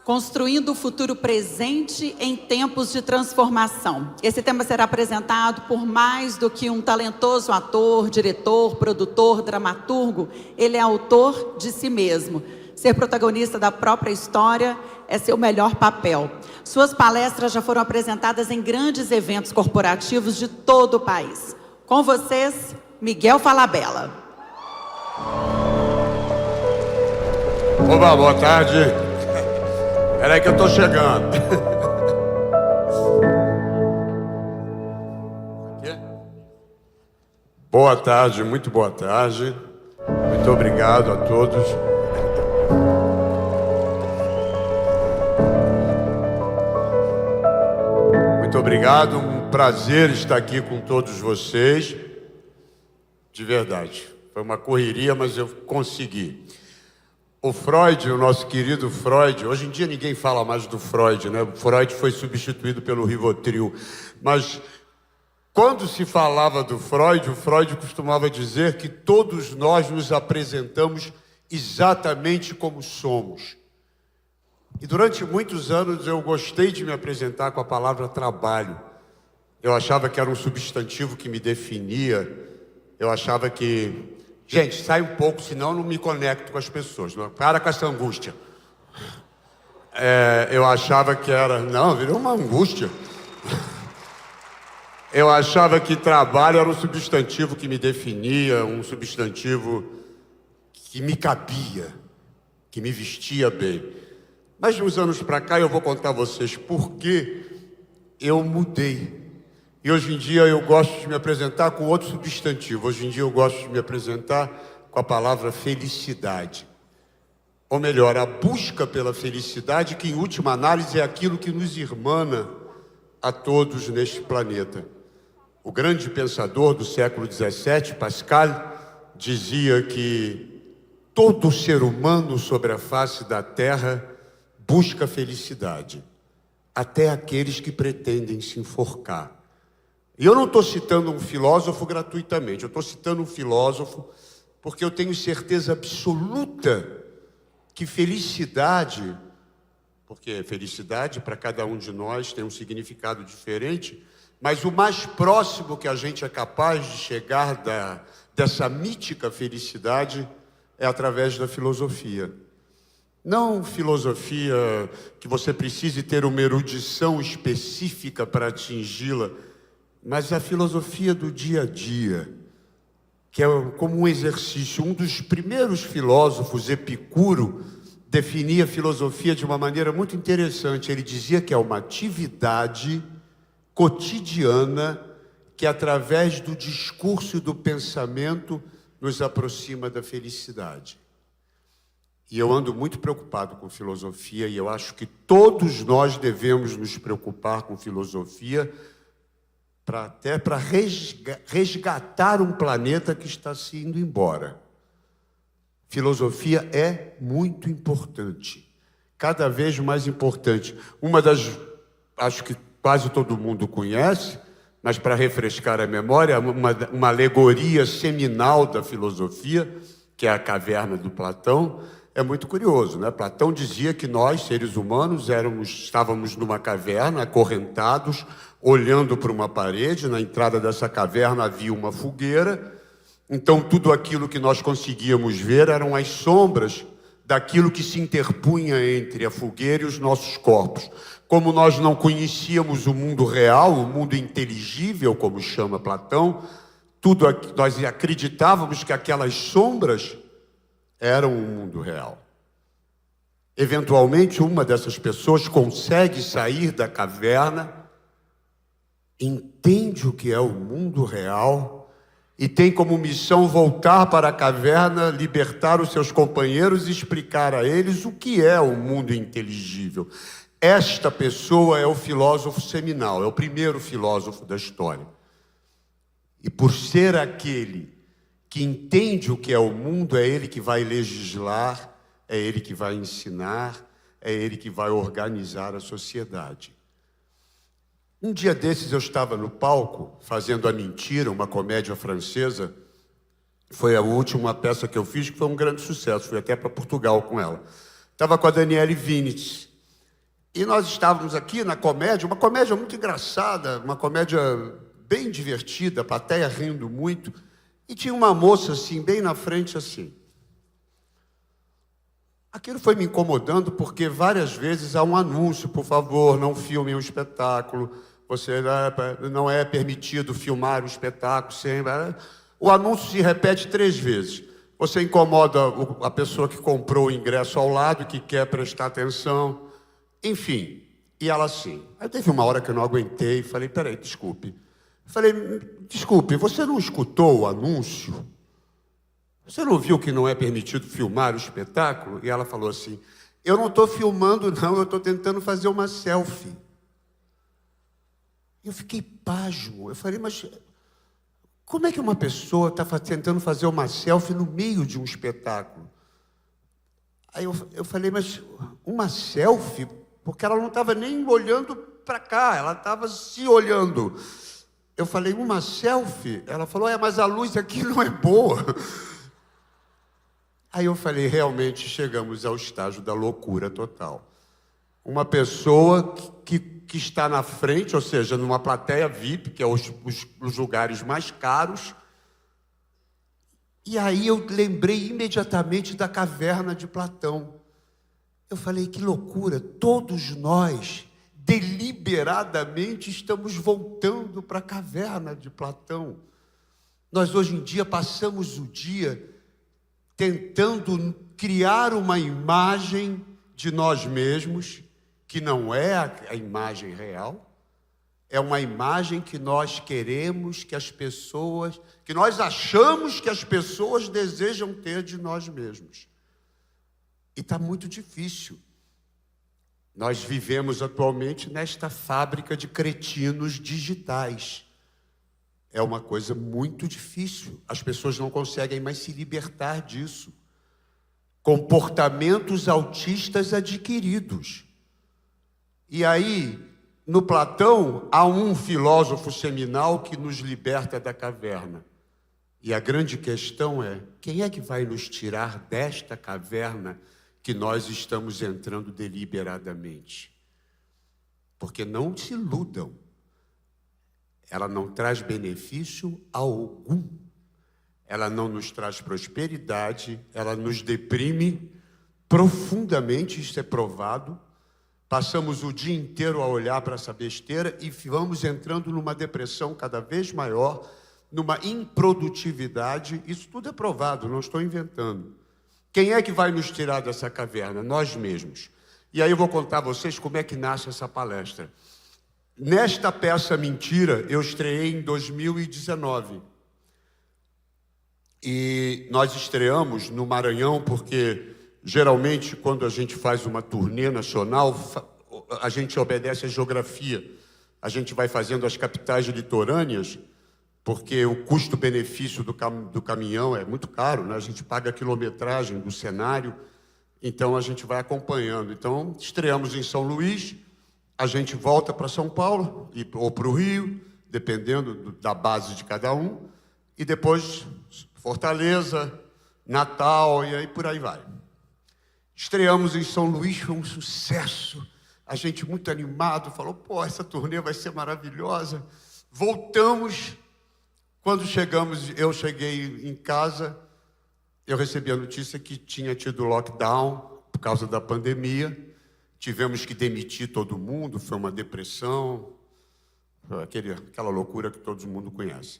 Construindo o futuro presente em tempos de transformação. Esse tema será apresentado por mais do que um talentoso ator, diretor, produtor, dramaturgo. Ele é autor de si mesmo. Ser protagonista da própria história é seu melhor papel. Suas palestras já foram apresentadas em grandes eventos corporativos de todo o país. Com vocês, Miguel Falabella. Oba, boa tarde. Peraí que eu tô chegando. Boa tarde, muito boa tarde. Muito obrigado a todos. Muito obrigado, um prazer estar aqui com todos vocês. De verdade, foi uma correria, mas eu consegui. O Freud, o nosso querido Freud, hoje em dia ninguém fala mais do Freud, né? O Freud foi substituído pelo Rivotril. Mas quando se falava do Freud, o Freud costumava dizer que todos nós nos apresentamos exatamente como somos. E durante muitos anos eu gostei de me apresentar com a palavra trabalho. Eu achava que era um substantivo que me definia. Eu achava que... Gente, sai um pouco, senão eu não me conecto com as pessoas. Não? Para com essa angústia. Eu achava que era... Não, virou uma angústia. Eu achava que trabalho era um substantivo que me definia, um substantivo que me cabia, que me vestia bem. Mas de uns anos para cá eu vou contar a vocês por que eu mudei. E hoje em dia eu gosto de me apresentar com outro substantivo. Hoje em dia eu gosto de me apresentar com a palavra felicidade. Ou melhor, a busca pela felicidade, que em última análise é aquilo que nos irmana a todos neste planeta. O grande pensador do século XVII, Pascal, dizia que todo ser humano sobre a face da Terra busca felicidade, até aqueles que pretendem se enforcar. E eu não estou citando um filósofo gratuitamente, eu estou citando um filósofo porque eu tenho certeza absoluta que felicidade, porque felicidade para cada um de nós tem um significado diferente, mas o mais próximo que a gente é capaz de chegar dessa mítica felicidade é através da filosofia. Não filosofia que você precise ter uma erudição específica para atingi-la, mas a filosofia do dia a dia, que é como um exercício. Um dos primeiros filósofos, Epicuro, definia a filosofia de uma maneira muito interessante. Ele dizia que é uma atividade cotidiana que, através do discurso e do pensamento, nos aproxima da felicidade. E eu ando muito preocupado com filosofia, e eu acho que todos nós devemos nos preocupar com filosofia, até para resgatar um planeta que está se indo embora. Filosofia é muito importante, cada vez mais importante. Uma das, acho que quase todo mundo conhece, mas para refrescar a memória, uma alegoria seminal da filosofia, que é a Caverna do Platão. É muito curioso, né? Platão dizia que nós, seres humanos, estávamos numa caverna, acorrentados, olhando para uma parede. Na entrada dessa caverna havia uma fogueira. Então, tudo aquilo que nós conseguíamos ver eram as sombras daquilo que se interpunha entre a fogueira e os nossos corpos. Como nós não conhecíamos o mundo real, o mundo inteligível, como chama Platão, nós acreditávamos que aquelas sombras eram o mundo real. Eventualmente, uma dessas pessoas consegue sair da caverna, entende o que é o mundo real e tem como missão voltar para a caverna, libertar os seus companheiros e explicar a eles o que é o mundo inteligível. Esta pessoa é o filósofo seminal, é o primeiro filósofo da história. E por ser aquele que entende o que é o mundo, é ele que vai legislar, é ele que vai ensinar, é ele que vai organizar a sociedade. Um dia desses eu estava no palco, fazendo A Mentira, uma comédia francesa. Foi a última peça que eu fiz, que foi um grande sucesso. Fui até para Portugal com ela. Estava com a Daniele Vinitz. E nós estávamos aqui na comédia, uma comédia muito engraçada, uma comédia bem divertida, a plateia rindo muito, e tinha uma moça assim, bem na frente assim. Aquilo foi me incomodando porque várias vezes há um anúncio, por favor, não filmem o espetáculo, você não é permitido filmar o espetáculo sempre. O anúncio se repete 3 vezes. Você incomoda a pessoa que comprou o ingresso ao lado, que quer prestar atenção, enfim. E ela assim. Aí teve uma hora que eu não aguentei, falei, peraí, desculpe. Falei, desculpe, você não escutou o anúncio? Você não viu que não é permitido filmar o espetáculo? E ela falou assim, eu não estou filmando não, eu estou tentando fazer uma selfie. Eu fiquei pasmo, eu falei, mas como é que uma pessoa está tentando fazer uma selfie no meio de um espetáculo? Aí eu falei, mas uma selfie? Porque ela não estava nem olhando para cá, ela estava se olhando. Eu falei, uma selfie? Ela falou, mas a luz aqui não é boa. Aí eu falei, realmente chegamos ao estágio da loucura total. Uma pessoa que está na frente, ou seja, numa plateia VIP, que é os lugares mais caros. E aí eu lembrei imediatamente da caverna de Platão. Eu falei, que loucura, todos nós, deliberadamente, estamos voltando para a caverna de Platão. Nós hoje em dia passamos o dia tentando criar uma imagem de nós mesmos, que não é a imagem real, é uma imagem que nós queremos que as pessoas, que nós achamos que as pessoas desejam ter de nós mesmos. E está muito difícil. Nós vivemos atualmente nesta fábrica de cretinos digitais. É uma coisa muito difícil. As pessoas não conseguem mais se libertar disso. Comportamentos autistas adquiridos. E aí, no Platão, há um filósofo seminal que nos liberta da caverna. E a grande questão é, quem é que vai nos tirar desta caverna que nós estamos entrando deliberadamente? Porque não se iludam. Ela não traz benefício algum. Ela não nos traz prosperidade, ela nos deprime profundamente, isso é provado. Passamos o dia inteiro a olhar para essa besteira e vamos entrando numa depressão cada vez maior, numa improdutividade. Isso tudo é provado, não estou inventando. Quem é que vai nos tirar dessa caverna? Nós mesmos. E aí eu vou contar a vocês como é que nasce essa palestra. Nesta peça Mentira, eu estreiei em 2019. E nós estreamos no Maranhão porque, geralmente, quando a gente faz uma turnê nacional, a gente obedece à geografia. A gente vai fazendo as capitais litorâneas, porque o custo-benefício do caminhão é muito caro, né? A gente paga a quilometragem do cenário, então a gente vai acompanhando. Então, estreamos em São Luís, a gente volta para São Paulo ou para o Rio, dependendo da base de cada um, e depois Fortaleza, Natal, e aí por aí vai. Estreamos em São Luís, foi um sucesso, a gente muito animado, falou, pô, essa turnê vai ser maravilhosa. Voltamos, quando eu cheguei em casa, eu recebi a notícia que tinha tido lockdown por causa da pandemia, tivemos que demitir todo mundo, foi uma depressão, aquela loucura que todo mundo conhece.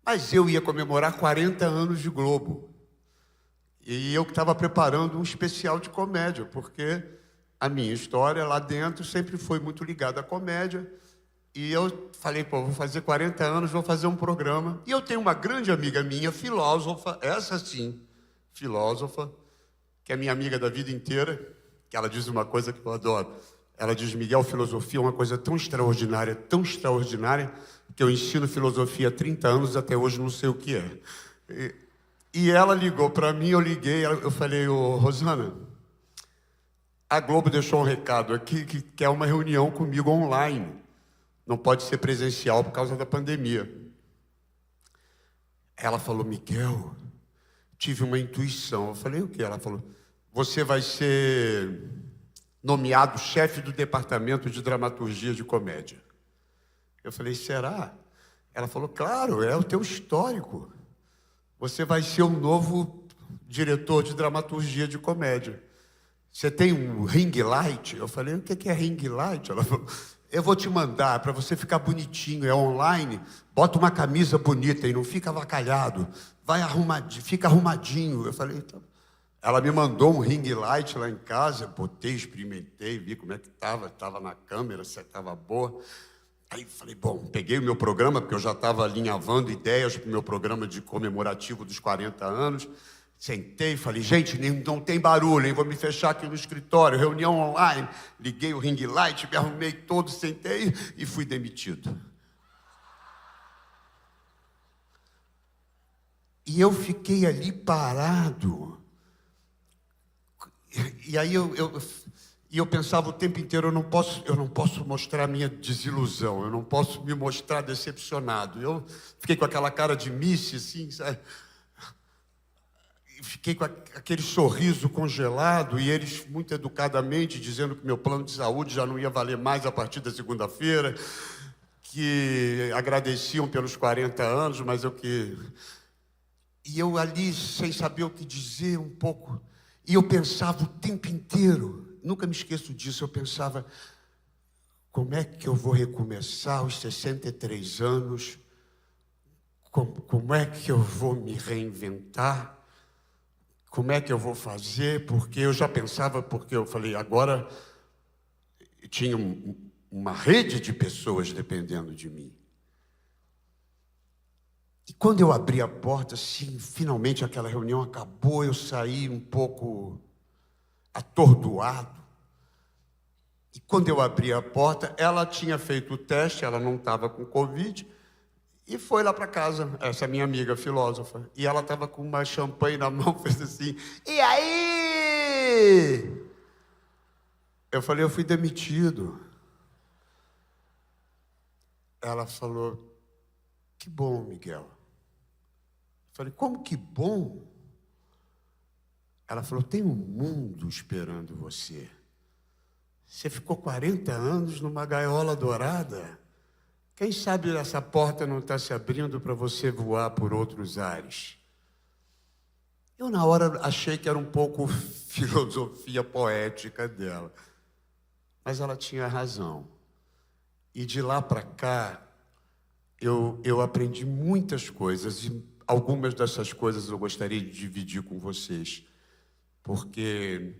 Mas eu ia comemorar 40 anos de Globo. E eu estava preparando um especial de comédia, porque a minha história lá dentro sempre foi muito ligada à comédia. E eu falei, pô, vou fazer 40 anos, vou fazer um programa. E eu tenho uma grande amiga minha, filósofa, essa sim, filósofa, que é minha amiga da vida inteira, que ela diz uma coisa que eu adoro. Ela diz, Miguel, filosofia é uma coisa tão extraordinária, que eu ensino filosofia há 30 anos, até hoje não sei o que é. E ela ligou para mim, eu liguei, eu falei, ô Rosana, a Globo deixou um recado aqui que quer uma reunião comigo online. Não pode ser presencial por causa da pandemia. Ela falou, Miguel, tive uma intuição. Eu falei, o quê? Ela falou, você vai ser nomeado chefe do departamento de dramaturgia de comédia. Eu falei, será? Ela falou, claro, é o teu histórico. Você vai ser um novo diretor de dramaturgia de comédia. Você tem um ring light? Eu falei, o que é ring light? Ela falou, eu vou te mandar para você ficar bonitinho, é online, bota uma camisa bonita e não fica avacalhado, vai arrumadinho, fica arrumadinho. Eu falei, então. Ela me mandou um ring light lá em casa, botei, experimentei, vi como é que estava na câmera, se estava boa. Aí falei, bom, peguei o meu programa, porque eu já estava alinhavando ideias para o meu programa de comemorativo dos 40 anos. Sentei e falei, gente, não tem barulho, hein? Vou me fechar aqui no escritório, reunião online. Liguei o ring light, me arrumei todo, sentei e fui demitido. E eu fiquei ali parado. E aí eu pensava o tempo inteiro, eu não posso mostrar a minha desilusão, eu não posso me mostrar decepcionado. Eu fiquei com aquela cara de miss, assim, sabe? Fiquei com aquele sorriso congelado e eles, muito educadamente, dizendo que meu plano de saúde já não ia valer mais a partir da segunda-feira, que agradeciam pelos 40 anos, mas E eu ali, sem saber o que dizer, um pouco... E eu pensava o tempo inteiro, nunca me esqueço disso, eu pensava, como é que eu vou recomeçar aos 63 anos? Como é que eu vou me reinventar? Como é que eu vou fazer? Porque eu já pensava, porque eu falei, agora tinha uma rede de pessoas dependendo de mim. E quando eu abri a porta, assim, finalmente aquela reunião acabou, eu saí um pouco atordoado. E quando eu abri a porta, ela tinha feito o teste, ela não estava com Covid, e foi lá para casa, essa minha amiga filósofa. E ela estava com uma champanhe na mão, fez assim, e aí? Eu falei, eu fui demitido. Ela falou, que bom, Miguel. Falei, como que bom? Ela falou, tem um mundo esperando você. Você ficou 40 anos numa gaiola dourada. Quem sabe essa porta não está se abrindo para você voar por outros ares? Eu, na hora, achei que era um pouco filosofia poética dela. Mas ela tinha razão. E de lá para cá, eu aprendi muitas coisas. E algumas dessas coisas eu gostaria de dividir com vocês, porque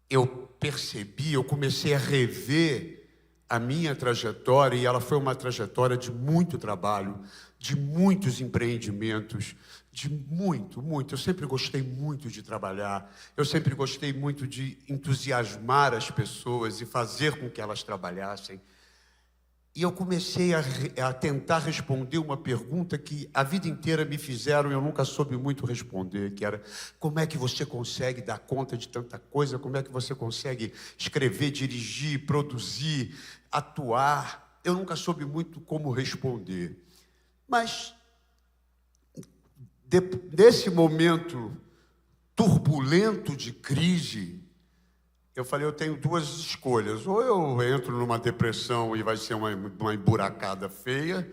eu percebi, eu comecei a rever a minha trajetória, e ela foi uma trajetória de muito trabalho, de muitos empreendimentos, de muito. Eu sempre gostei muito de trabalhar, eu sempre gostei muito de entusiasmar as pessoas e fazer com que elas trabalhassem. E eu comecei a tentar responder uma pergunta que a vida inteira me fizeram e eu nunca soube muito responder, que era, como é que você consegue dar conta de tanta coisa? Como é que você consegue escrever, dirigir, produzir, atuar? Eu nunca soube muito como responder. Mas, nesse momento turbulento de crise, eu falei, eu tenho duas escolhas. Ou eu entro numa depressão e vai ser uma emburacada feia,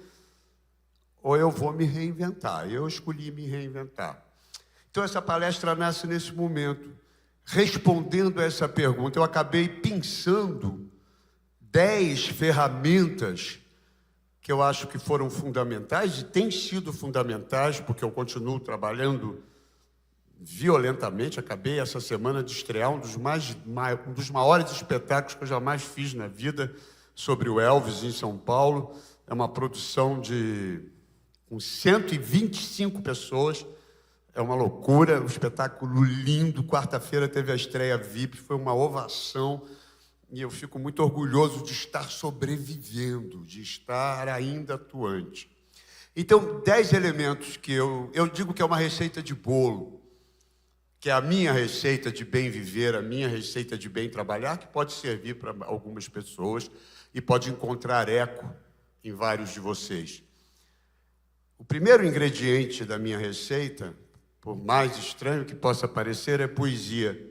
ou eu vou me reinventar. Eu escolhi me reinventar. Então, essa palestra nasce nesse momento. Respondendo a essa pergunta, eu acabei pensando 10 ferramentas que eu acho que foram fundamentais e têm sido fundamentais, porque eu continuo trabalhando violentamente. Acabei essa semana de estrear um dos maiores espetáculos que eu jamais fiz na vida, sobre o Elvis em São Paulo. É uma produção com 125 pessoas. É uma loucura, um espetáculo lindo. Quarta-feira teve a estreia VIP, foi uma ovação. E eu fico muito orgulhoso de estar sobrevivendo, de estar ainda atuante. Então, 10 elementos que eu digo que é uma receita de bolo, que é a minha receita de bem viver, a minha receita de bem trabalhar, que pode servir para algumas pessoas e pode encontrar eco em vários de vocês. O primeiro ingrediente da minha receita, por mais estranho que possa parecer, é poesia.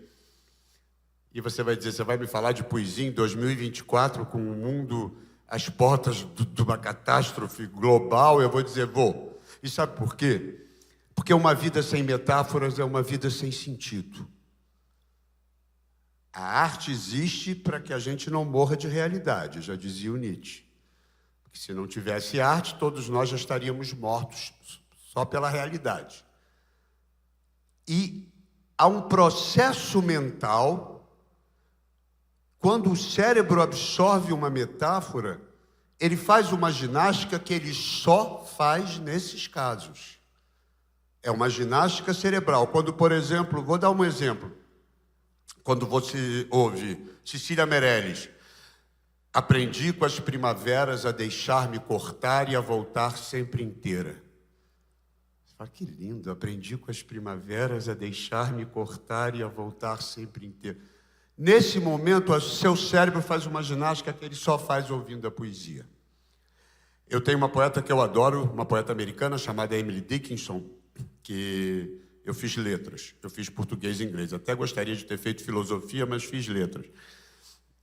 E você vai dizer, você vai me falar de poesia em 2024, com o mundo às portas de uma catástrofe global? Eu vou dizer, vou. E sabe por quê? Porque uma vida sem metáforas é uma vida sem sentido. A arte existe para que a gente não morra de realidade, já dizia o Nietzsche. Porque se não tivesse arte, todos nós já estaríamos mortos só pela realidade. E há um processo mental. Quando o cérebro absorve uma metáfora, ele faz uma ginástica que ele só faz nesses casos. É uma ginástica cerebral. Quando, por exemplo, vou dar um exemplo. Quando você ouve Cecília Meirelles, aprendi com as primaveras a deixar-me cortar e a voltar sempre inteira. Você fala, que lindo, aprendi com as primaveras a deixar-me cortar e a voltar sempre inteira. Nesse momento, o seu cérebro faz uma ginástica que ele só faz ouvindo a poesia. Eu tenho uma poeta que eu adoro, uma poeta americana chamada Emily Dickinson, que eu fiz letras. Eu fiz português e inglês. Até gostaria de ter feito filosofia, mas fiz letras.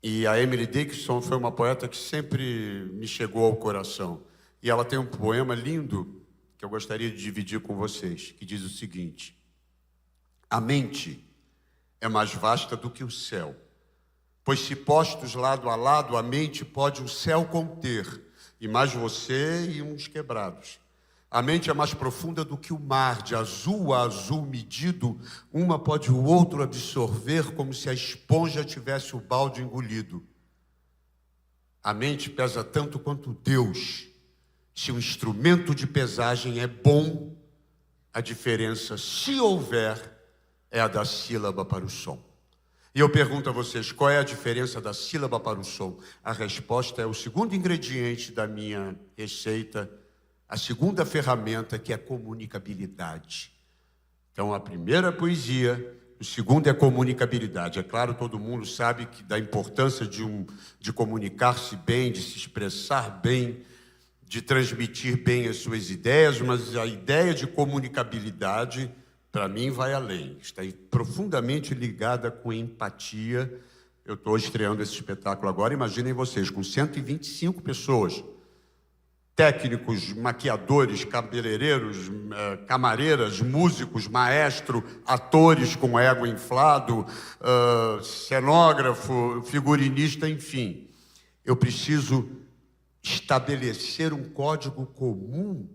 E a Emily Dickinson foi uma poeta que sempre me chegou ao coração. E ela tem um poema lindo que eu gostaria de dividir com vocês, que diz o seguinte: a mente é mais vasta do que o céu, pois se postos lado a lado, a mente pode o céu conter, e mais você e uns quebrados. A mente é mais profunda do que o mar, de azul a azul medido, uma pode o outro absorver como se a esponja tivesse o balde engolido. A mente pesa tanto quanto Deus. Se o instrumento de pesagem é bom, a diferença, se houver, é a da sílaba para o som. E eu pergunto a vocês, qual é a diferença da sílaba para o som? A resposta é o segundo ingrediente da minha receita, a segunda ferramenta, que é a comunicabilidade. Então, a primeira é a poesia, o segundo é a comunicabilidade. É claro, todo mundo sabe que da importância de comunicar-se bem, de se expressar bem, de transmitir bem as suas ideias, mas a ideia de comunicabilidade, para mim, vai além. Está profundamente ligada com empatia. Eu estou estreando esse espetáculo agora. Imaginem vocês, com 125 pessoas, técnicos, maquiadores, cabeleireiros, camareiras, músicos, maestro, atores com ego inflado, cenógrafo, figurinista, enfim. Eu preciso estabelecer um código comum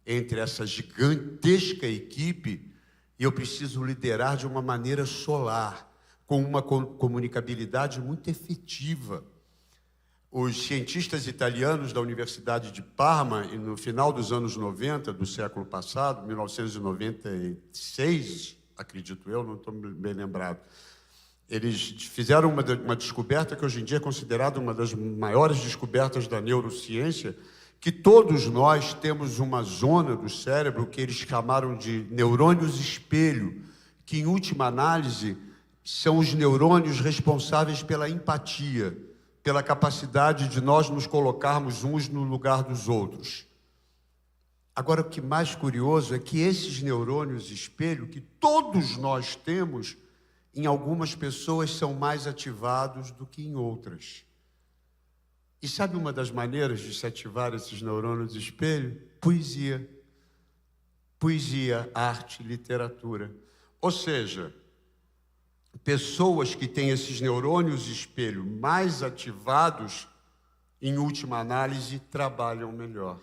entre essa gigantesca equipe. E eu preciso liderar de uma maneira solar, com uma comunicabilidade muito efetiva. Os cientistas italianos da Universidade de Parma, no final dos anos 90 do século passado, 1996, acredito eu, não estou bem lembrado, eles fizeram uma descoberta que hoje em dia é considerada uma das maiores descobertas da neurociência, que todos nós temos uma zona do cérebro que eles chamaram de neurônios espelho, que, em última análise, são os neurônios responsáveis pela empatia, pela capacidade de nós nos colocarmos uns no lugar dos outros. Agora, o que mais curioso é que esses neurônios espelho, que todos nós temos, em algumas pessoas são mais ativados do que em outras. E sabe uma das maneiras de se ativar esses neurônios espelho? Poesia. Poesia, arte, literatura. Ou seja, pessoas que têm esses neurônios espelho mais ativados, em última análise, trabalham melhor.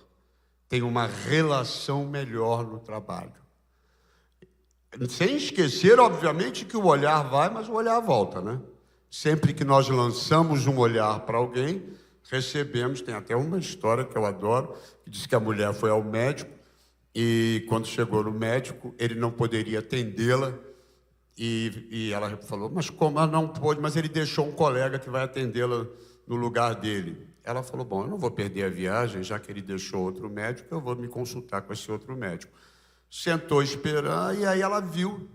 Têm uma relação melhor no trabalho. Sem esquecer, obviamente, que o olhar vai, mas o olhar volta, né? Sempre que nós lançamos um olhar para alguém, recebemos, tem até uma história que eu adoro, que diz que a mulher foi ao médico e quando chegou no médico, ele não poderia atendê-la e ela falou, mas como ela não pôde? Mas ele deixou um colega que vai atendê-la no lugar dele. Ela falou, bom, eu não vou perder a viagem, já que ele deixou outro médico, eu vou me consultar com esse outro médico. Sentou esperando e aí ela viu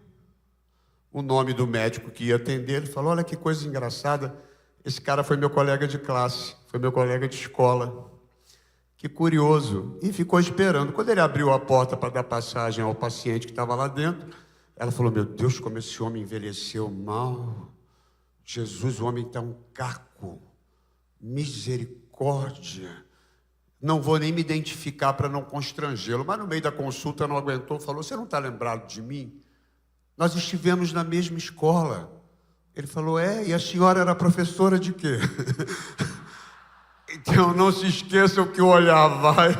o nome do médico que ia atender, ele falou, olha que coisa engraçada, esse cara foi meu colega de classe, foi meu colega de escola. Que curioso. E ficou esperando. Quando ele abriu a porta para dar passagem ao paciente que estava lá dentro, ela falou, meu Deus, como esse homem envelheceu mal. Jesus, o homem está um caco. Misericórdia. Não vou nem me identificar para não constrangê-lo. Mas no meio da consulta não aguentou, falou, você não está lembrado de mim? Nós estivemos na mesma escola. Ele falou, e a senhora era professora de quê? Então não se esqueçam que o olhar vai,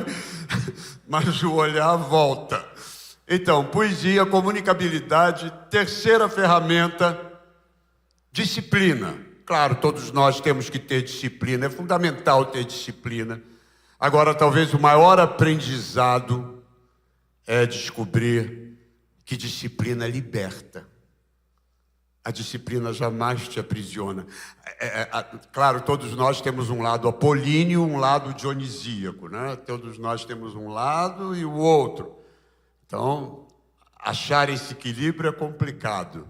mas o olhar volta. Então, poesia, comunicabilidade, terceira ferramenta, disciplina. Claro, todos nós temos que ter disciplina, é fundamental ter disciplina. Agora, talvez o maior aprendizado é descobrir que disciplina liberta. A disciplina jamais te aprisiona. Claro, todos nós temos um lado apolíneo, um lado dionisíaco, né? Todos nós temos um lado e o outro. Então, achar esse equilíbrio é complicado.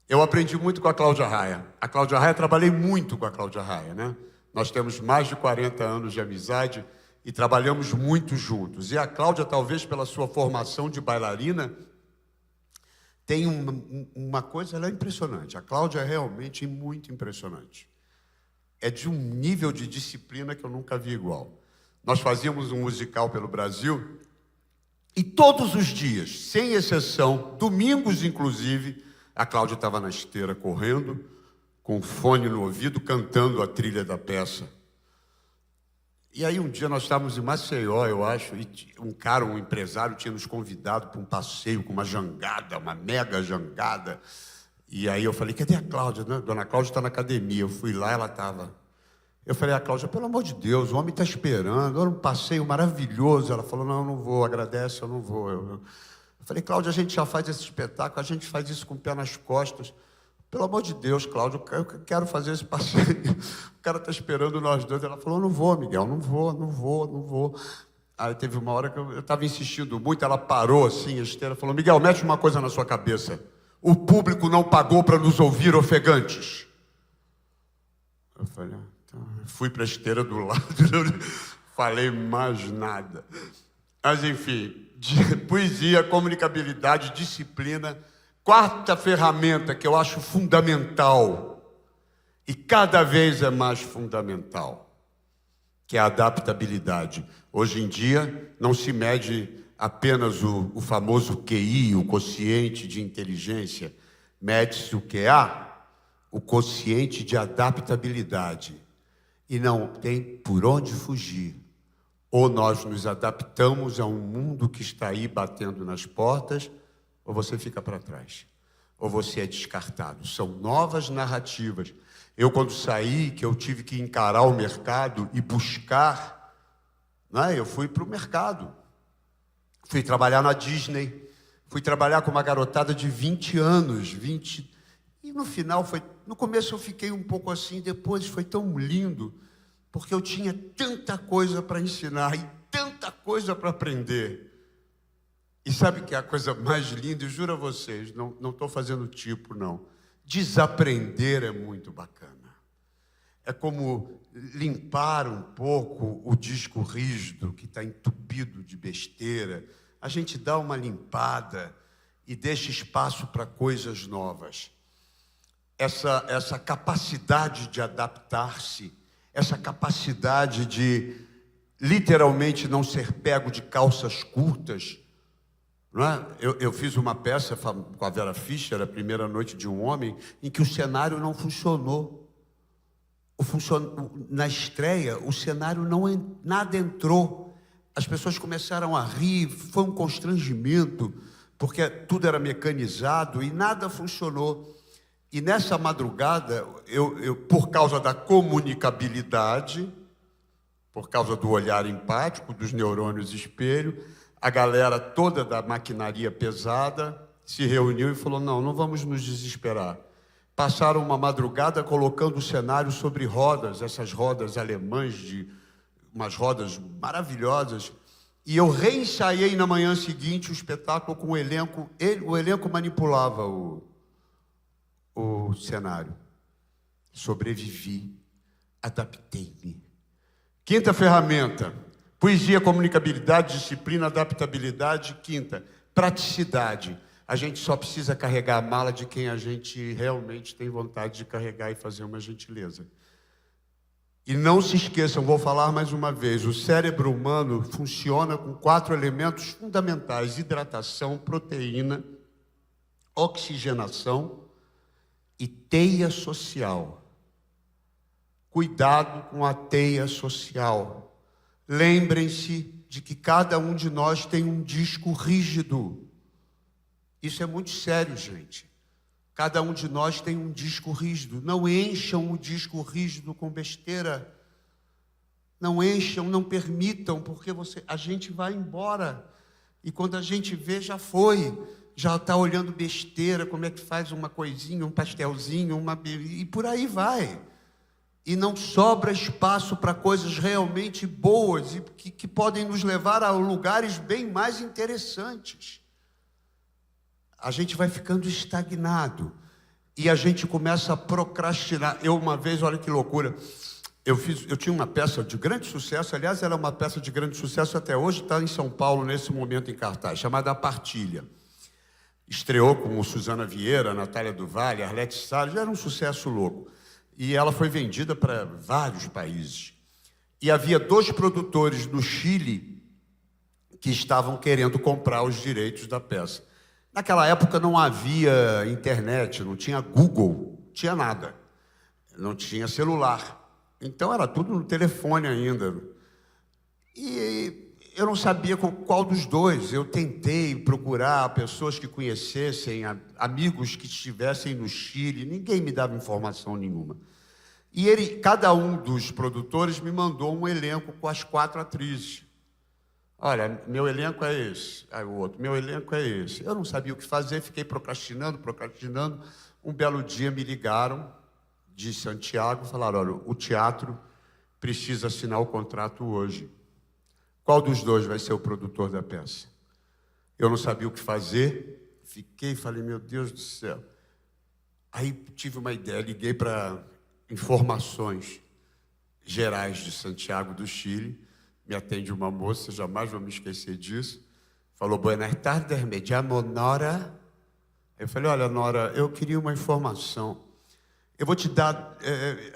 Eu aprendi muito com a Cláudia Raia. A Cláudia Raia, trabalhei muito com a Cláudia Raia, né? Nós temos mais de 40 anos de amizade e trabalhamos muito juntos. E a Cláudia, talvez pela sua formação de bailarina, tem uma coisa, ela é impressionante. A Cláudia é realmente muito impressionante. É de um nível de disciplina que eu nunca vi igual. Nós fazíamos um musical pelo Brasil e todos os dias, sem exceção, domingos inclusive, a Cláudia estava na esteira correndo, com um fone no ouvido, cantando a trilha da peça. E aí um dia nós estávamos em Maceió, eu acho, e um empresário tinha nos convidado para um passeio com uma jangada, uma mega jangada. E aí eu falei, cadê a Cláudia? Dona Cláudia está na academia. Eu fui lá, ela estava. Eu falei, Cláudia, pelo amor de Deus, o homem está esperando, era um passeio maravilhoso. Ela falou, não, eu não vou, agradece, eu não vou. Eu falei, Cláudia, a gente já faz esse espetáculo, a gente faz isso com o pé nas costas. Pelo amor de Deus, Cláudia, eu quero fazer esse passeio. O cara está esperando nós dois. Ela falou, não vou, Miguel, não vou. Aí teve uma hora que eu estava insistindo muito, ela parou assim, a esteira, falou, Miguel, mete uma coisa na sua cabeça. O público não pagou para nos ouvir ofegantes. Eu falei, então, fui para a esteira do lado, não falei mais nada. Mas, enfim, poesia, comunicabilidade, disciplina. Quarta ferramenta que eu acho fundamental, e cada vez é mais fundamental, que é a adaptabilidade. Hoje em dia, não se mede apenas o famoso QI, o quociente de inteligência, mede-se o QA, o quociente de adaptabilidade. E não tem por onde fugir. Ou nós nos adaptamos a um mundo que está aí batendo nas portas, ou você fica para trás, ou você é descartado. São novas narrativas. Eu, quando saí, que eu tive que encarar o mercado e buscar, né? Eu fui para o mercado. Fui trabalhar na Disney, fui trabalhar com uma garotada de 20 anos, e no final, no começo eu fiquei um pouco assim, depois foi tão lindo, porque eu tinha tanta coisa para ensinar e tanta coisa para aprender. E sabe que é a coisa mais linda, eu juro a vocês, não estou fazendo tipo, não. Desaprender é muito bacana. É como limpar um pouco o disco rígido que está entupido de besteira. A gente dá uma limpada e deixa espaço para coisas novas. Essa capacidade de adaptar-se, essa capacidade de literalmente não ser pego de calças curtas. Não é? Eu fiz uma peça com a Vera Fischer, A Primeira Noite de um Homem, em que o cenário não funcionou. Na estreia, o cenário nada entrou. As pessoas começaram a rir, foi um constrangimento, porque tudo era mecanizado e nada funcionou. E nessa madrugada, eu por causa da comunicabilidade, por causa do olhar empático, dos neurônios espelho, a galera toda da maquinaria pesada se reuniu e falou, não vamos nos desesperar. Passaram uma madrugada colocando o cenário sobre rodas, essas rodas alemãs, umas rodas maravilhosas, e eu reensaiei na manhã seguinte o espetáculo com o elenco. O elenco manipulava o cenário. Sobrevivi, adaptei-me. Quinta ferramenta, poesia, comunicabilidade, disciplina, adaptabilidade. Quinta, praticidade. A gente só precisa carregar a mala de quem a gente realmente tem vontade de carregar e fazer uma gentileza. E não se esqueçam, vou falar mais uma vez, o cérebro humano funciona com 4 elementos fundamentais: hidratação, proteína, oxigenação e teia social. Cuidado com a teia social. Lembrem-se de que cada um de nós tem um disco rígido. Isso é muito sério, gente. Cada um de nós tem um disco rígido. Não encham o disco rígido com besteira. Não encham, não permitam, porque a gente vai embora. E quando a gente vê, já foi. Já está olhando besteira, como é que faz uma coisinha, um pastelzinho, e por aí vai. E não sobra espaço para coisas realmente boas e que podem nos levar a lugares bem mais interessantes. A gente vai ficando estagnado e a gente começa a procrastinar. Eu uma vez, olha que loucura, eu tinha uma peça de grande sucesso, aliás, ela é uma peça de grande sucesso até hoje, está em São Paulo nesse momento em cartaz, chamada A Partilha. Estreou com Suzana Vieira, Natália do Vale, Arlete Salles, era um sucesso louco. E ela foi vendida para vários países. E havia 2 produtores no Chile que estavam querendo comprar os direitos da peça. Naquela época não havia internet, não tinha Google, não tinha nada. Não tinha celular. Então era tudo no telefone ainda. E eu não sabia qual dos 2. Eu tentei procurar pessoas que conhecessem, amigos que estivessem no Chile. Ninguém me dava informação nenhuma. E cada um dos produtores me mandou um elenco com as 4 atrizes. Olha, meu elenco é esse. Aí o outro, meu elenco é esse. Eu não sabia o que fazer, fiquei procrastinando. Um belo dia me ligaram de Santiago, falaram, olha, o teatro precisa assinar o contrato hoje. Qual dos 2 vai ser o produtor da peça? Eu não sabia o que fazer, falei, meu Deus do céu. Aí tive uma ideia, liguei para Informações Gerais de Santiago do Chile, me atende uma moça, jamais vou me esquecer disso, falou, buenas tardes, me chamo Nora. Eu falei, olha, Nora, eu queria uma informação. Eu vou te dar...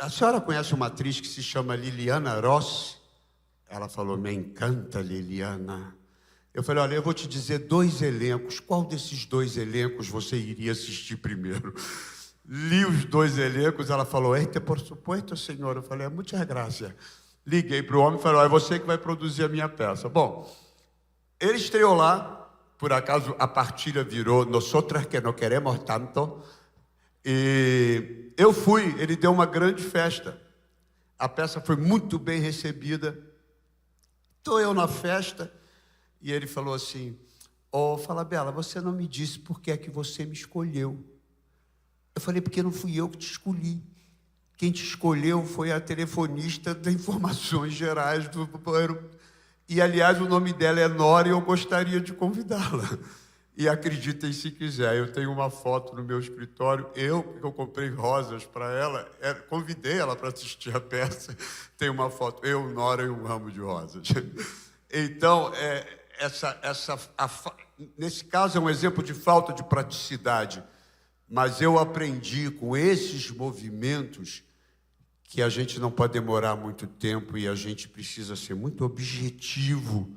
a senhora conhece uma atriz que se chama Liliana Rossi? Ela falou, me encanta, Liliana. Eu falei, olha, eu vou te dizer 2 elencos. Qual desses 2 elencos você iria assistir primeiro? Li os 2 elencos, ela falou, eita, por supuesto, senhor. Eu falei, muitas graças. Liguei para o homem e falei, olha, é você que vai produzir a minha peça. Bom, ele estreou lá, por acaso a partilha virou Nosotras que no queremos tanto. E eu fui, ele deu uma grande festa. A peça foi muito bem recebida. Estou eu na festa e ele falou assim, Falabella, você não me disse por que é que você me escolheu. Eu falei, porque não fui eu que te escolhi. Quem te escolheu foi a telefonista de Informações Gerais do aeroporto. E, aliás, o nome dela é Nora e eu gostaria de convidá-la. E acreditem se quiser, eu tenho uma foto no meu escritório, eu comprei rosas para ela, convidei ela para assistir a peça, tem uma foto, eu, Nora e um ramo de rosas. Então, nesse caso é um exemplo de falta de praticidade, mas eu aprendi com esses movimentos que a gente não pode demorar muito tempo e a gente precisa ser muito objetivo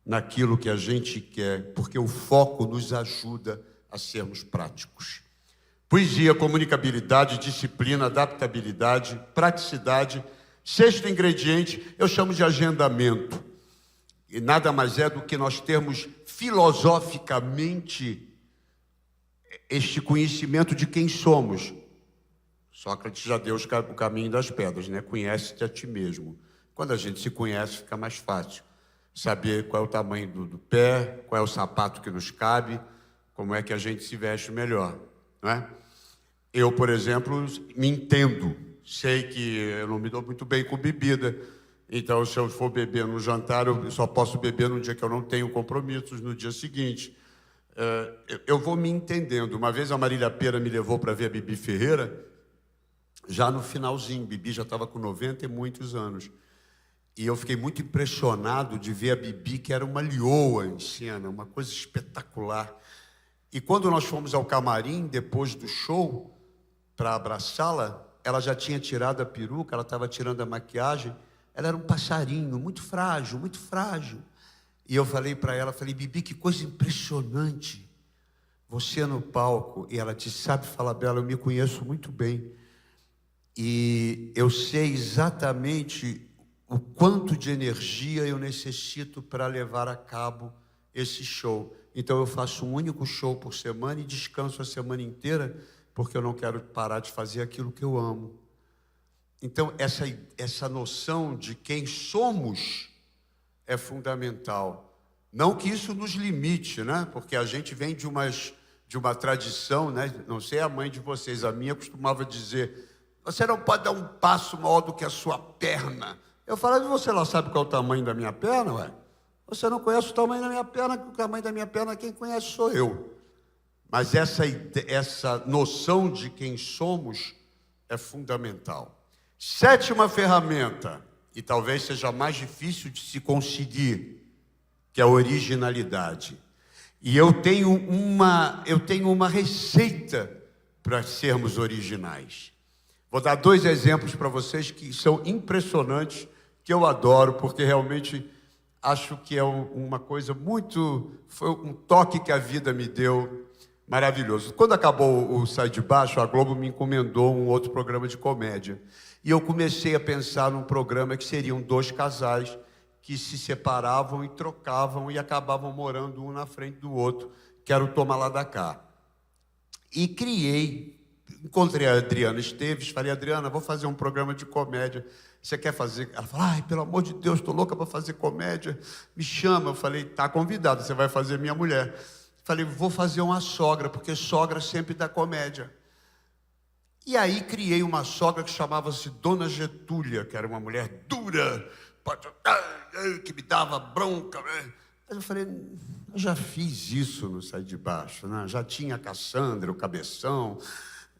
naquilo que a gente quer, porque o foco nos ajuda a sermos práticos. Poesia, comunicabilidade, disciplina, adaptabilidade, praticidade. 6º ingrediente, eu chamo de agendamento. E nada mais é do que nós termos filosoficamente este conhecimento de quem somos. Sócrates já deu o caminho das pedras, né? Conhece-te a ti mesmo. Quando a gente se conhece, fica mais fácil saber qual é o tamanho do pé, qual é o sapato que nos cabe, como é que a gente se veste melhor, não é? Eu, por exemplo, me entendo, sei que eu não me dou muito bem com bebida, então se eu for beber no jantar, eu só posso beber no dia que eu não tenho compromissos, no dia seguinte. Eu vou me entendendo. Uma vez a Marília Pêra me levou para ver a Bibi Ferreira, já no finalzinho, Bibi já estava com 90 e muitos anos. E eu fiquei muito impressionado de ver a Bibi, que era uma leoa em cena, uma coisa espetacular. E quando nós fomos ao camarim, depois do show, para abraçá-la, ela já tinha tirado a peruca, ela estava tirando a maquiagem, ela era um passarinho, muito frágil, muito frágil. E eu falei para ela, Bibi, que coisa impressionante, você no palco. E ela disse, sabe, Falabella, eu me conheço muito bem. E eu sei exatamente o quanto de energia eu necessito para levar a cabo esse show. Então eu faço um único show por semana e descanso a semana inteira, porque eu não quero parar de fazer aquilo que eu amo. Então essa noção de quem somos é fundamental. Não que isso nos limite, né? Porque a gente vem de uma tradição, né? Não sei a mãe de vocês, a minha costumava dizer, você não pode dar um passo maior do que a sua perna. Eu falava, você lá sabe qual é o tamanho da minha perna, ué? Você não conhece o tamanho da minha perna, o tamanho da minha perna quem conhece sou eu. Mas essa noção de quem somos é fundamental. 7ª ferramenta, e talvez seja mais difícil de se conseguir, que é a originalidade. E eu tenho uma receita para sermos originais. Vou dar 2 exemplos para vocês que são impressionantes, que eu adoro, porque realmente acho que é uma coisa foi um toque que a vida me deu maravilhoso. Quando acabou o Sai de Baixo, a Globo me encomendou um outro programa de comédia. E eu comecei a pensar num programa que seriam 2 casais que se separavam e trocavam e acabavam morando um na frente do outro, que era o Toma Lá da Cá. E encontrei a Adriana Esteves, falei, Adriana, vou fazer um programa de comédia. Você quer fazer? Ela falou, ai, pelo amor de Deus, estou louca para fazer comédia. Me chama. Eu falei, tá convidado, você vai fazer minha mulher. Falei, vou fazer uma sogra, porque sogra sempre dá comédia. E aí criei uma sogra que chamava-se Dona Getúlia, que era uma mulher dura, que me dava bronca. Mas eu falei, eu já fiz isso no Sai de Baixo, né? Já tinha a Cassandra, o Cabeção.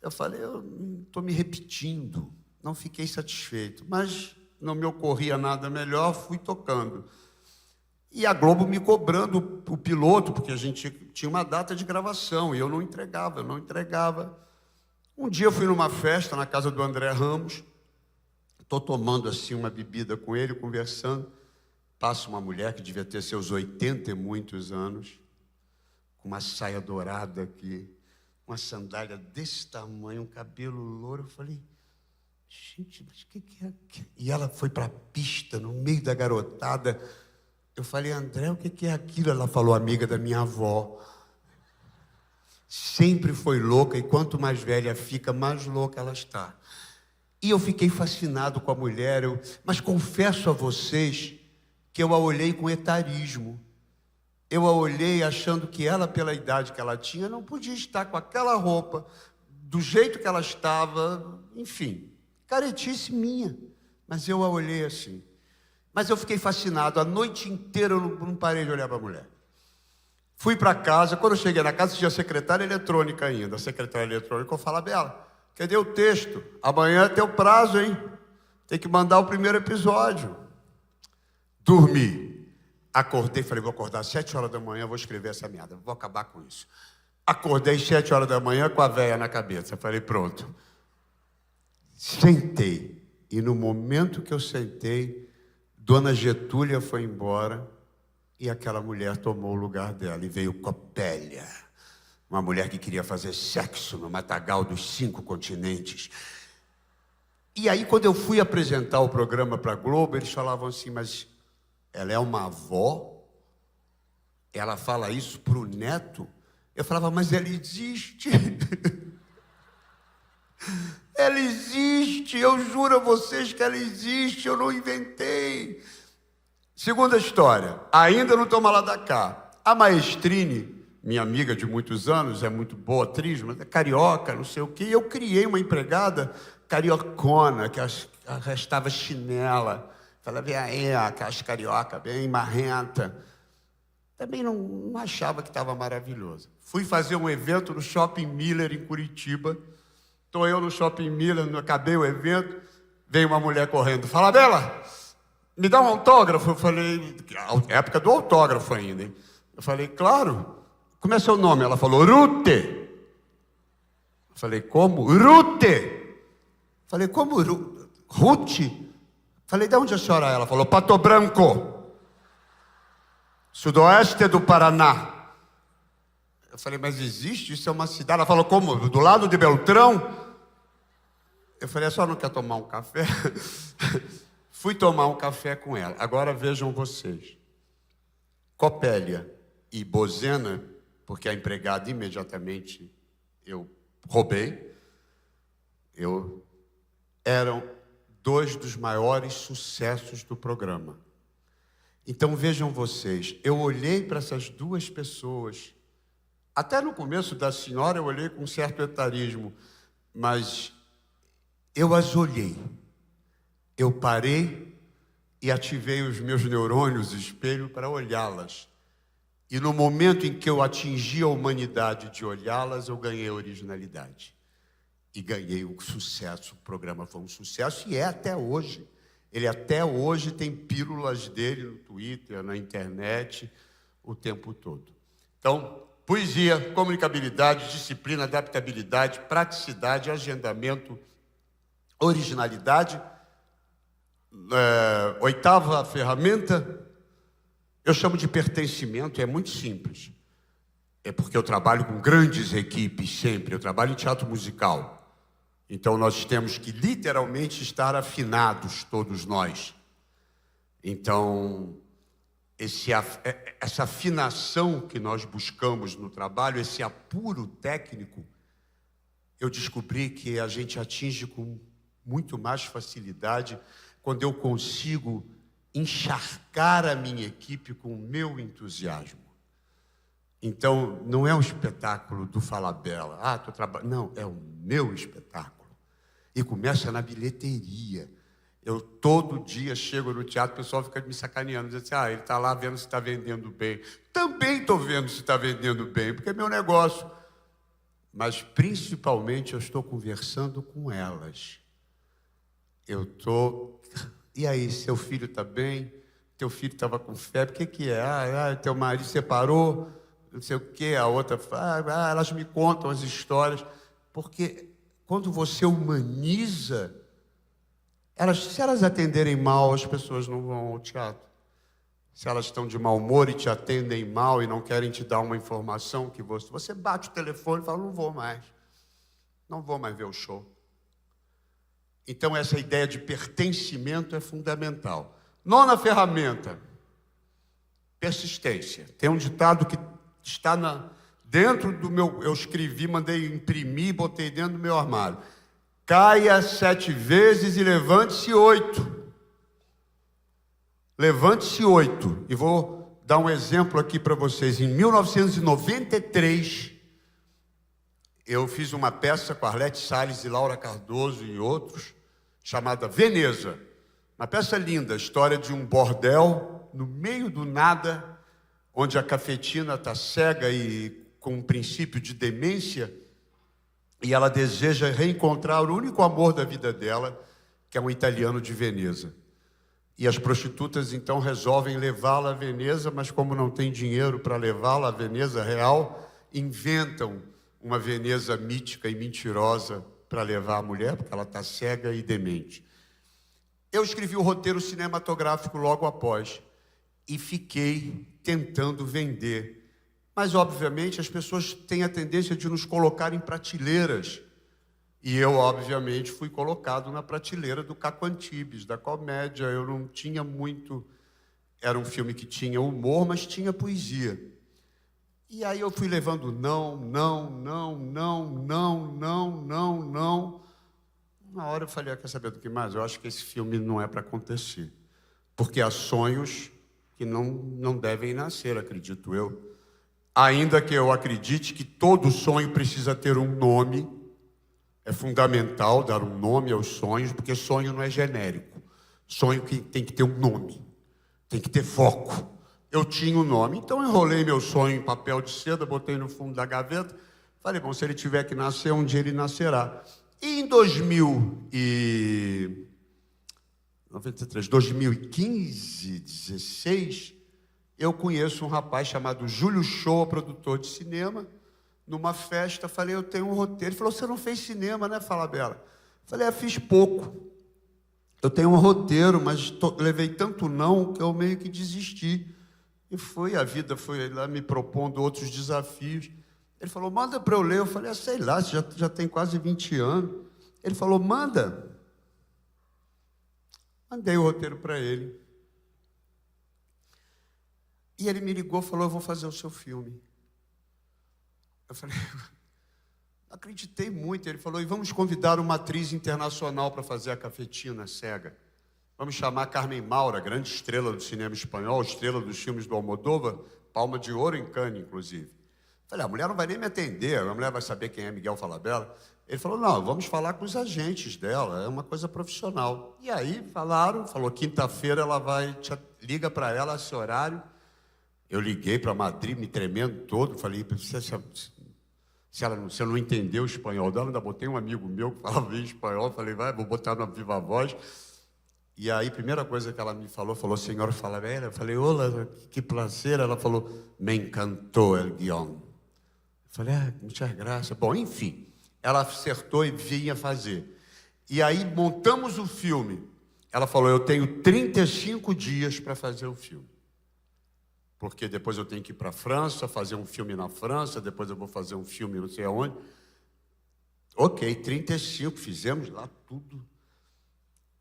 Eu falei, eu estou me repetindo, não fiquei satisfeito. Mas não me ocorria nada melhor, fui tocando. E a Globo me cobrando o piloto, porque a gente tinha uma data de gravação, e eu não entregava. Um dia eu fui numa festa na casa do André Ramos, estou tomando assim uma bebida com ele, conversando, passa uma mulher que devia ter seus 80 e muitos anos, com uma saia dourada aqui, uma sandália desse tamanho, um cabelo louro. Eu falei, gente, mas o que é aquilo? E ela foi para a pista, no meio da garotada. Eu falei, André, o que é aquilo? Ela falou, amiga da minha avó. Sempre foi louca, e quanto mais velha fica, mais louca ela está. E eu fiquei fascinado com a mulher, mas confesso a vocês que eu a olhei com etarismo. Eu a olhei achando que ela, pela idade que ela tinha, não podia estar com aquela roupa, do jeito que ela estava, enfim, caretice minha. Mas eu a olhei assim. Mas eu fiquei fascinado, a noite inteira eu não parei de olhar para a mulher. Fui para casa, quando eu cheguei na casa, tinha secretária eletrônica ainda. A secretária eletrônica, eu falava, Bela, cadê o texto? Amanhã tem o prazo, hein? Tem que mandar o primeiro episódio. Dormi. Acordei, falei, vou acordar às 7 horas da manhã, vou escrever essa merda, vou acabar com isso. Acordei às 7 horas da manhã com a véia na cabeça. Falei, pronto. Sentei. E no momento que eu sentei, Dona Getúlia foi embora e aquela mulher tomou o lugar dela. E veio Copélia, uma mulher que queria fazer sexo no matagal dos 5 continentes. E aí, quando eu fui apresentar o programa para a Globo, eles falavam assim, mas ela é uma avó? Ela fala isso para o neto? Eu falava, mas ela existe. Ela existe, eu juro a vocês que ela existe, eu não inventei. Segunda história, ainda no Toma Lá da Cá. A Maestrine, minha amiga de muitos anos, é muito boa atriz, mas é carioca, não sei o quê. Eu criei uma empregada cariocona, que arrastava chinela. Falava, aquelas carioca bem marrenta. Também não achava que estava maravilhoso. Fui fazer um evento no Shopping Miller, em Curitiba. Estou eu no Shopping Miller, acabei o evento, veio uma mulher correndo. Fala, Bela, me dá um autógrafo. Eu falei, época do autógrafo ainda, hein? Eu falei, claro. como é seu nome? Ela falou, Rute. Eu falei, como? Rute. Falei, como Ruth? Falei, de onde a senhora é? Ela falou, Pato Branco, sudoeste do Paraná. Eu falei, mas existe? Isso é uma cidade? Ela falou, como? Do lado de Beltrão? Eu falei, a senhora não quer tomar um café? Fui tomar um café com ela. Agora vejam vocês. Copélia e Bozena, porque a empregada imediatamente eu roubei, eram dois dos maiores sucessos do programa. Então vejam vocês, eu olhei para essas duas pessoas, até no começo da senhora eu olhei com um certo etarismo, mas eu as olhei, eu parei e ativei os meus neurônios espelho para olhá-las. E no momento em que eu atingi a humanidade de olhá-las, eu ganhei originalidade. E ganhei o sucesso. O programa foi um sucesso e é até hoje. Ele até hoje tem pílulas dele no Twitter, na internet, o tempo todo. Então, poesia, comunicabilidade, disciplina, adaptabilidade, praticidade, agendamento, originalidade. Oitava ferramenta, eu chamo de pertencimento, é muito simples. É porque eu trabalho com grandes equipes sempre, eu trabalho em teatro musical. Então nós temos que literalmente estar afinados, todos nós. Então, essa afinação que nós buscamos no trabalho, esse apuro técnico, eu descobri que a gente atinge com muito mais facilidade quando eu consigo encharcar a minha equipe com o meu entusiasmo. Então, não é um espetáculo do Falabella. Estou trabalhando. Não, é o meu espetáculo. E começa na bilheteria. Eu todo dia chego no teatro, o pessoal fica me sacaneando, diz assim, ele está lá vendo se está vendendo bem. Também estou vendo se está vendendo bem, porque é meu negócio. Mas, principalmente, eu estou conversando com elas. E aí, seu filho está bem? Teu filho estava com febre, o que é? Teu marido separou, não sei o quê. A outra fala, elas me contam as histórias. Porque quando você humaniza, se elas atenderem mal, as pessoas não vão ao teatro. Se elas estão de mau humor e te atendem mal e não querem te dar uma informação que você bate o telefone e fala, não vou mais ver o show. Então, essa ideia de pertencimento é fundamental. Nona ferramenta, persistência. Tem um ditado que está dentro do meu... Eu escrevi, mandei imprimir, botei dentro do meu armário. Caia 7 vezes e levante-se 8. Levante-se 8. E vou dar um exemplo aqui para vocês. Em 1993, eu fiz uma peça com Arlete Salles e Laura Cardoso e outros, chamada Veneza. Uma peça linda, a história de um bordel no meio do nada, onde a cafetina está cega e com um princípio de demência, e ela deseja reencontrar o único amor da vida dela, que é um italiano de Veneza. E as prostitutas, então, resolvem levá-la a Veneza, mas como não tem dinheiro para levá-la a Veneza real, inventam uma Veneza mítica e mentirosa para levar a mulher, porque ela está cega e demente. Eu escrevi o roteiro cinematográfico logo após e fiquei tentando vender. Mas, obviamente, as pessoas têm a tendência de nos colocar em prateleiras. E eu, obviamente, fui colocado na prateleira do Caco Antibes, da comédia. Eu não tinha muito... Era um filme que tinha humor, mas tinha poesia. E aí eu fui levando não. Uma hora eu falei, quer saber do que mais? Eu acho que esse filme não é para acontecer. Porque há sonhos que não devem nascer, acredito eu. Ainda que eu acredite que todo sonho precisa ter um nome. É fundamental dar um nome aos sonhos, porque sonho não é genérico. Sonho que tem que ter um nome, tem que ter foco. Eu tinha um nome, então enrolei meu sonho em papel de seda, botei no fundo da gaveta, falei, bom, se ele tiver que nascer, um dia ele nascerá. E em 2015, 16, eu conheço um rapaz chamado Júlio Shoa, produtor de cinema. Numa festa, falei, eu tenho um roteiro. Ele falou, você não fez cinema, né, Falabella? Falei, fiz pouco. Eu tenho um roteiro, mas levei tanto não que eu meio que desisti. E a vida foi lá me propondo outros desafios. Ele falou, manda para eu ler. Eu falei, sei lá, você já tem quase 20 anos. Ele falou, manda. Mandei o roteiro para ele. E ele me ligou e falou, eu vou fazer o seu filme. Eu falei, acreditei muito. Ele falou, e vamos convidar uma atriz internacional para fazer a Cafetina Cega. Vamos chamar Carmen Maura, grande estrela do cinema espanhol, estrela dos filmes do Almodóvar, Palma de Ouro em Cannes, inclusive. Eu falei, a mulher não vai nem me atender, a mulher vai saber quem é Miguel Falabella. Ele falou, não, vamos falar com os agentes dela, é uma coisa profissional. E aí falou, quinta-feira ela liga para ela esse horário. Eu liguei para Madrid, me tremendo todo, falei, se eu não entendeu o espanhol dela, ainda botei um amigo meu que falava bem espanhol, falei, vou botar na viva voz. E aí, a primeira coisa que ela me falou, senhor Falabella, eu falei, olá, que prazer. Ela falou, me encantou el guión. Eu falei, muitas graças. Bom, enfim, ela acertou e vinha fazer. E aí, montamos o filme. Ela falou, eu tenho 35 dias para fazer o filme. Porque depois eu tenho que ir para a França, fazer um filme na França, depois eu vou fazer um filme não sei aonde. Ok, 35, fizemos lá tudo.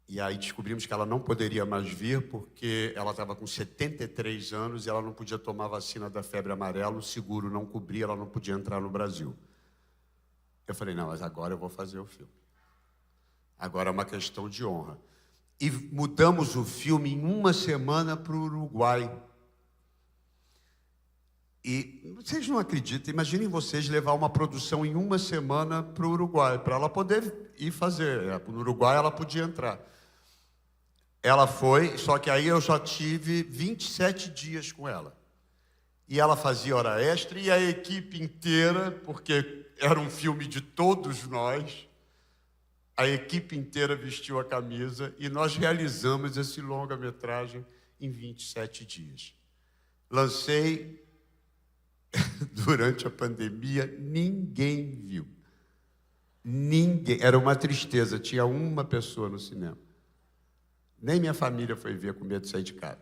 E aí descobrimos que ela não poderia mais vir porque ela estava com 73 anos e ela não podia tomar vacina da febre amarela, o seguro não cobria, ela não podia entrar no Brasil. Eu falei, não, mas agora eu vou fazer o filme. Agora é uma questão de honra. E mudamos o filme em uma semana para o Uruguai. E vocês não acreditam, imaginem vocês levar uma produção em uma semana para o Uruguai, para ela poder ir fazer. No Uruguai ela podia entrar. Ela foi, só que aí eu já tive 27 dias com ela. E ela fazia hora extra e a equipe inteira, porque era um filme de todos nós, a equipe inteira vestiu a camisa e nós realizamos esse longa-metragem em 27 dias. Lancei durante a pandemia, ninguém viu. Ninguém. Era uma tristeza, tinha uma pessoa no cinema. Nem minha família foi ver com medo de sair de casa.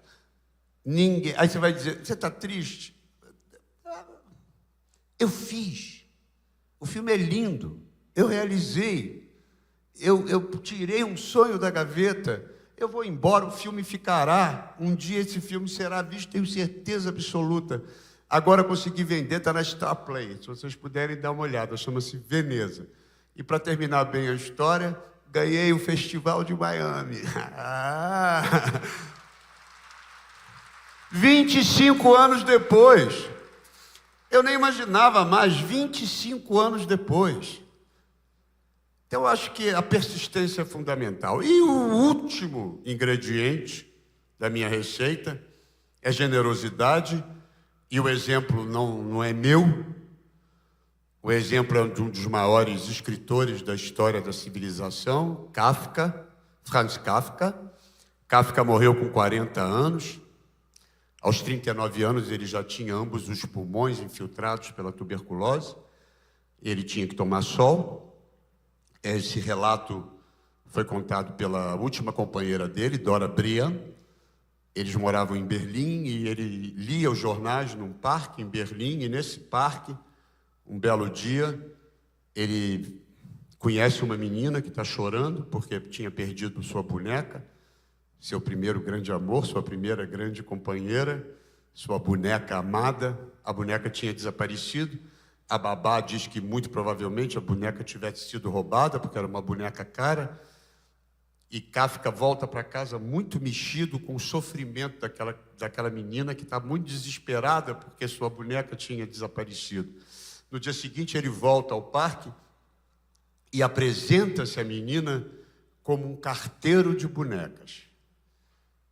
Ninguém. Aí você vai dizer, você está triste? Eu fiz. O filme é lindo. Eu realizei. Eu tirei um sonho da gaveta. Eu vou embora, o filme ficará. Um dia esse filme será visto, tenho certeza absoluta. Agora consegui vender, está na Star Play. Se vocês puderem dar uma olhada, chama-se Veneza. E para terminar bem a história, ganhei o Festival de Miami. 25 anos depois. Eu nem imaginava mais, 25 anos depois. Então, eu acho que a persistência é fundamental. E o último ingrediente da minha receita é generosidade. E o exemplo não é meu. O exemplo é de um dos maiores escritores da história da civilização, Kafka, Franz Kafka. Kafka morreu com 40 anos. Aos 39 anos, ele já tinha ambos os pulmões infiltrados pela tuberculose. Ele tinha que tomar sol. Esse relato foi contado pela última companheira dele, Dora Brian. Eles moravam em Berlim e ele lia os jornais num parque em Berlim. E nesse parque, um belo dia, ele conhece uma menina que está chorando porque tinha perdido sua boneca, seu primeiro grande amor, sua primeira grande companheira, sua boneca amada. A boneca tinha desaparecido. A babá diz que muito provavelmente a boneca tivesse sido roubada, porque era uma boneca cara. E Kafka volta para casa muito mexido com o sofrimento daquela menina que está muito desesperada porque sua boneca tinha desaparecido. No dia seguinte, ele volta ao parque e apresenta-se a menina como um carteiro de bonecas.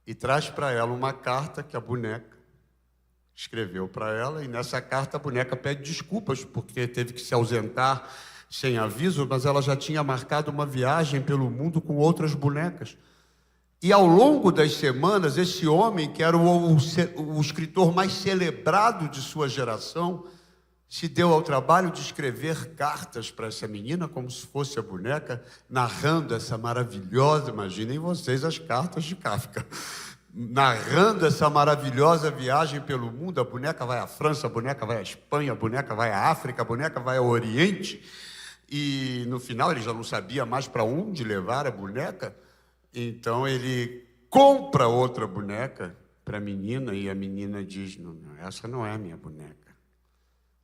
E traz para ela uma carta que a boneca escreveu para ela, e nessa carta a boneca pede desculpas porque teve que se ausentar sem aviso, mas ela já tinha marcado uma viagem pelo mundo com outras bonecas. E ao longo das semanas, esse homem, que era o escritor mais celebrado de sua geração, se deu ao trabalho de escrever cartas para essa menina, como se fosse a boneca, narrando essa maravilhosa, imaginem vocês as cartas de Kafka, narrando essa maravilhosa viagem pelo mundo. A boneca vai à França, a boneca vai à Espanha, a boneca vai à África, a boneca vai ao Oriente. E no final ele já não sabia mais para onde levar a boneca, então ele compra outra boneca para a menina e a menina diz: não, essa não é a minha boneca.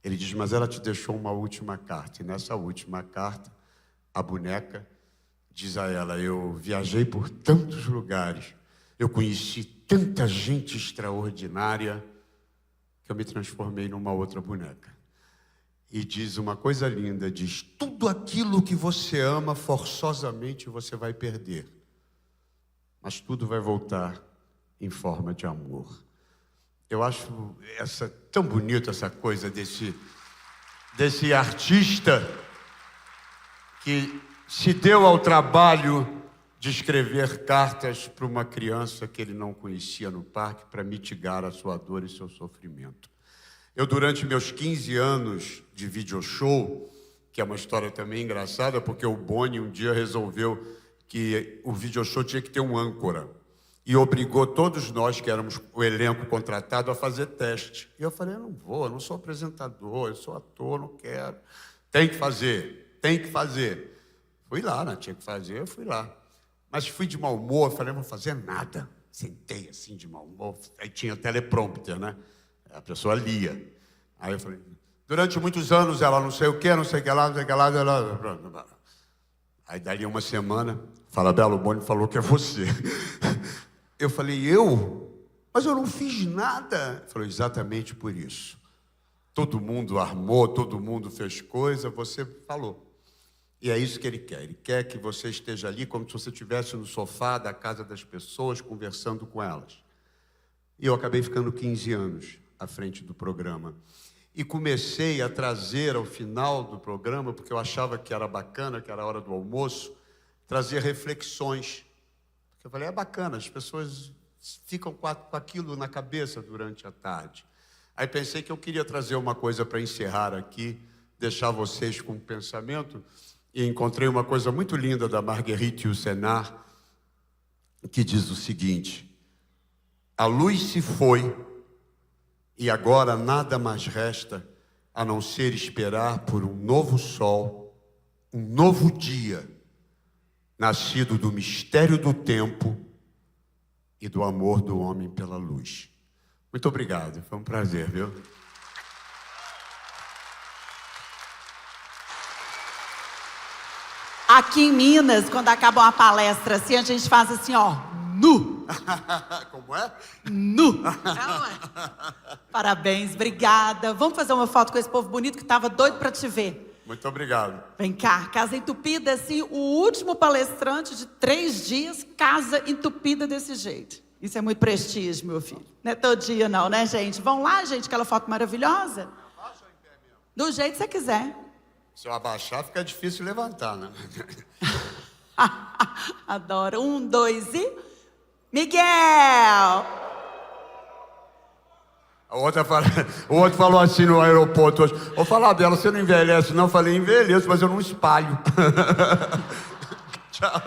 Ele diz: mas ela te deixou uma última carta. E nessa última carta, a boneca diz a ela: eu viajei por tantos lugares, eu conheci tanta gente extraordinária, que eu me transformei numa outra boneca. E diz uma coisa linda, diz: tudo aquilo que você ama, forçosamente você vai perder. Mas tudo vai voltar em forma de amor. Eu acho tão bonito essa coisa desse artista que se deu ao trabalho de escrever cartas para uma criança que ele não conhecia no parque para mitigar a sua dor e seu sofrimento. Eu, durante meus 15 anos de video show, que é uma história também engraçada, porque o Boni um dia resolveu que o video show tinha que ter um âncora. E obrigou todos nós, que éramos o elenco contratado, a fazer teste. E eu falei: eu não vou, eu não sou apresentador, eu sou ator, não quero. Tem que fazer, tem que fazer. Fui lá, né? Tinha que fazer, eu fui lá. Mas fui de mau humor, falei: não vou fazer nada. Sentei assim de mau humor. Aí tinha teleprompter, né? A pessoa lia. Aí eu falei: durante muitos anos ela não sei o que, não sei o que lá, não sei o que lá. Aí dali uma semana, fala: Belo, o Boni falou que é você. Eu falei: eu? Mas eu não fiz nada. Ele falou: exatamente por isso. Todo mundo armou, todo mundo fez coisa, você falou. E é isso que ele quer. Ele quer que você esteja ali como se você estivesse no sofá da casa das pessoas, conversando com elas. E eu acabei ficando 15 anos à frente do programa. E comecei a trazer ao final do programa, porque eu achava que era bacana, que era a hora do almoço, trazer reflexões. Eu falei: é bacana, as pessoas ficam com aquilo na cabeça durante a tarde. Aí pensei que eu queria trazer uma coisa para encerrar aqui, deixar vocês com um pensamento, e encontrei uma coisa muito linda da Marguerite Yourcenar, que diz o seguinte: a luz se foi, e agora nada mais resta a não ser esperar por um novo sol, um novo dia, nascido do mistério do tempo e do amor do homem pela luz. Muito obrigado, foi um prazer, viu? Aqui em Minas, quando acaba uma palestra assim, a gente faz assim, ó, nu. Como é? Nu. É. Parabéns, obrigada. Vamos fazer uma foto com esse povo bonito que estava doido para te ver. Muito obrigado. Vem cá, casa entupida, assim, o último palestrante de 3 dias, casa entupida desse jeito. Isso é muito prestígio, meu filho. Não é todo dia não, né, gente? Vão lá, gente, aquela foto maravilhosa. Abaixa em pé mesmo. Do jeito que você quiser. Se eu abaixar, fica difícil levantar, né? Adoro. 1, 2 e... Miguel! O outro falou assim no aeroporto hoje: vou falar dela, você não envelhece não? Eu falei: envelheço, mas eu não espalho. Tchau.